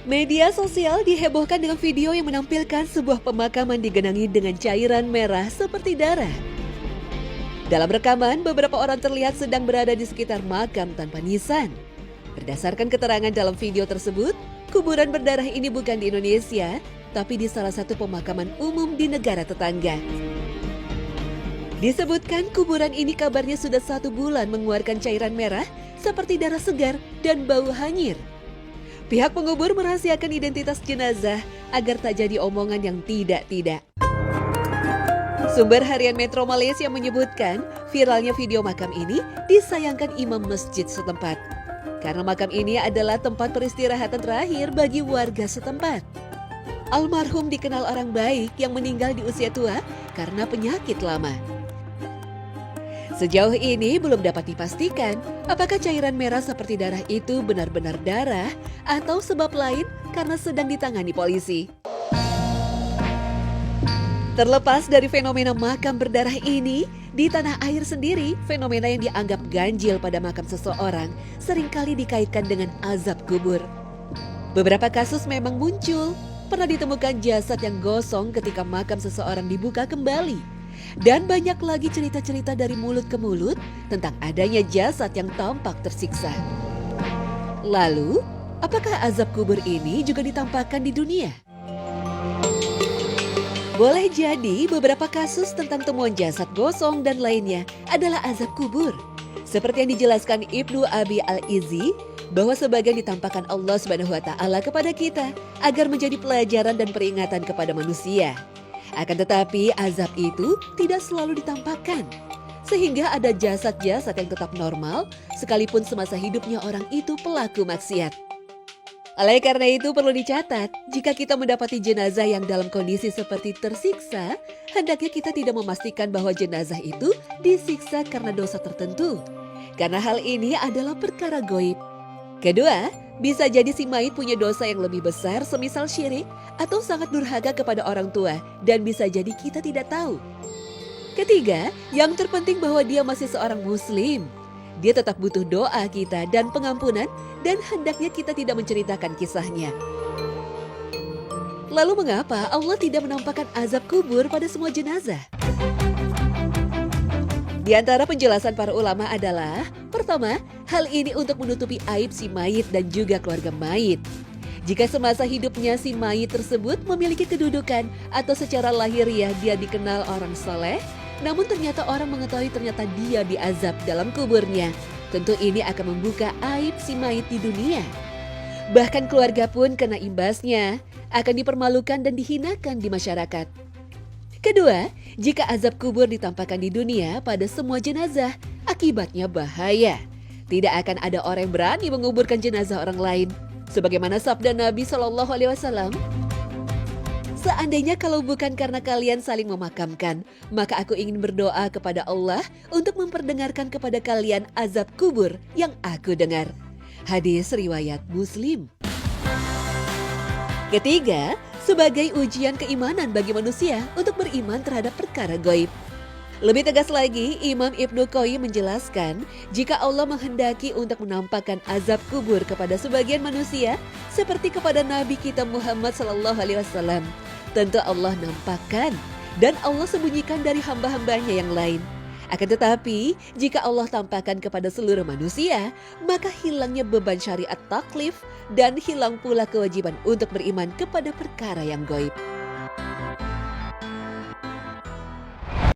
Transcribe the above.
Media sosial dihebohkan dengan video yang menampilkan sebuah pemakaman digenangi dengan cairan merah seperti darah. Dalam rekaman, beberapa orang terlihat sedang berada di sekitar makam tanpa nisan. Berdasarkan keterangan dalam video tersebut, kuburan berdarah ini bukan di Indonesia, tapi di salah satu pemakaman umum di negara tetangga. Disebutkan kuburan ini kabarnya sudah 1 bulan mengeluarkan cairan merah seperti darah segar dan bau hanyir. Pihak pengubur merahasiakan identitas jenazah agar tak jadi omongan yang tidak-tidak. Sumber harian Metro Malaysia menyebutkan viralnya video makam ini disayangkan imam masjid setempat. Karena makam ini adalah tempat peristirahatan terakhir bagi warga setempat. Almarhum dikenal orang baik yang meninggal di usia tua karena penyakit lama. Sejauh ini belum dapat dipastikan apakah cairan merah seperti darah itu benar-benar darah atau sebab lain karena sedang ditangani polisi. Terlepas dari fenomena makam berdarah ini, di tanah air sendiri, fenomena yang dianggap ganjil pada makam seseorang seringkali dikaitkan dengan azab kubur. Beberapa kasus memang muncul, pernah ditemukan jasad yang gosong ketika makam seseorang dibuka kembali. Dan banyak lagi cerita-cerita dari mulut ke mulut tentang adanya jasad yang tampak tersiksa. Lalu, apakah azab kubur ini juga ditampakkan di dunia? Boleh jadi beberapa kasus tentang temuan jasad gosong dan lainnya adalah azab kubur. Seperti yang dijelaskan Ibnu Abi Al-Izzi, bahwa sebagian ditampakkan Allah SWT kepada kita agar menjadi pelajaran dan peringatan kepada manusia. Akan tetapi azab itu tidak selalu ditampakkan, sehingga ada jasad-jasad yang tetap normal sekalipun semasa hidupnya orang itu pelaku maksiat. Oleh karena itu perlu dicatat, jika kita mendapati jenazah yang dalam kondisi seperti tersiksa, hendaknya kita tidak memastikan bahwa jenazah itu disiksa karena dosa tertentu, karena hal ini adalah perkara gaib. Kedua, bisa jadi si mayit punya dosa yang lebih besar semisal syirik atau sangat durhaka kepada orang tua dan bisa jadi kita tidak tahu. Ketiga, yang terpenting bahwa dia masih seorang muslim. Dia tetap butuh doa kita dan pengampunan dan hendaknya kita tidak menceritakan kisahnya. Lalu mengapa Allah tidak menampakkan azab kubur pada semua jenazah? Di antara penjelasan para ulama adalah, pertama, hal ini untuk menutupi aib si mayit dan juga keluarga mayit. Jika semasa hidupnya si mayit tersebut memiliki kedudukan atau secara lahiriah dia dikenal orang saleh, namun ternyata orang mengetahui ternyata dia diazab dalam kuburnya, tentu ini akan membuka aib si mayit di dunia. Bahkan keluarga pun kena imbasnya, akan dipermalukan dan dihinakan di masyarakat. Kedua, jika azab kubur ditampakkan di dunia pada semua jenazah, akibatnya bahaya. Tidak akan ada orang yang berani menguburkan jenazah orang lain. Sebagaimana sabda Nabi SAW, seandainya kalau bukan karena kalian saling memakamkan, maka aku ingin berdoa kepada Allah untuk memperdengarkan kepada kalian azab kubur yang aku dengar. Hadis riwayat Muslim. Ketiga, sebagai ujian keimanan bagi manusia untuk beriman terhadap perkara gaib. Lebih tegas lagi, Imam Ibnu Qayyim menjelaskan, jika Allah menghendaki untuk menampakkan azab kubur kepada sebagian manusia, seperti kepada Nabi kita Muhammad SAW, tentu Allah nampakkan dan Allah sembunyikan dari hamba-hambanya yang lain. Akan tetapi, jika Allah tampakkan kepada seluruh manusia, maka hilangnya beban syariat taklif dan hilang pula kewajiban untuk beriman kepada perkara yang gaib.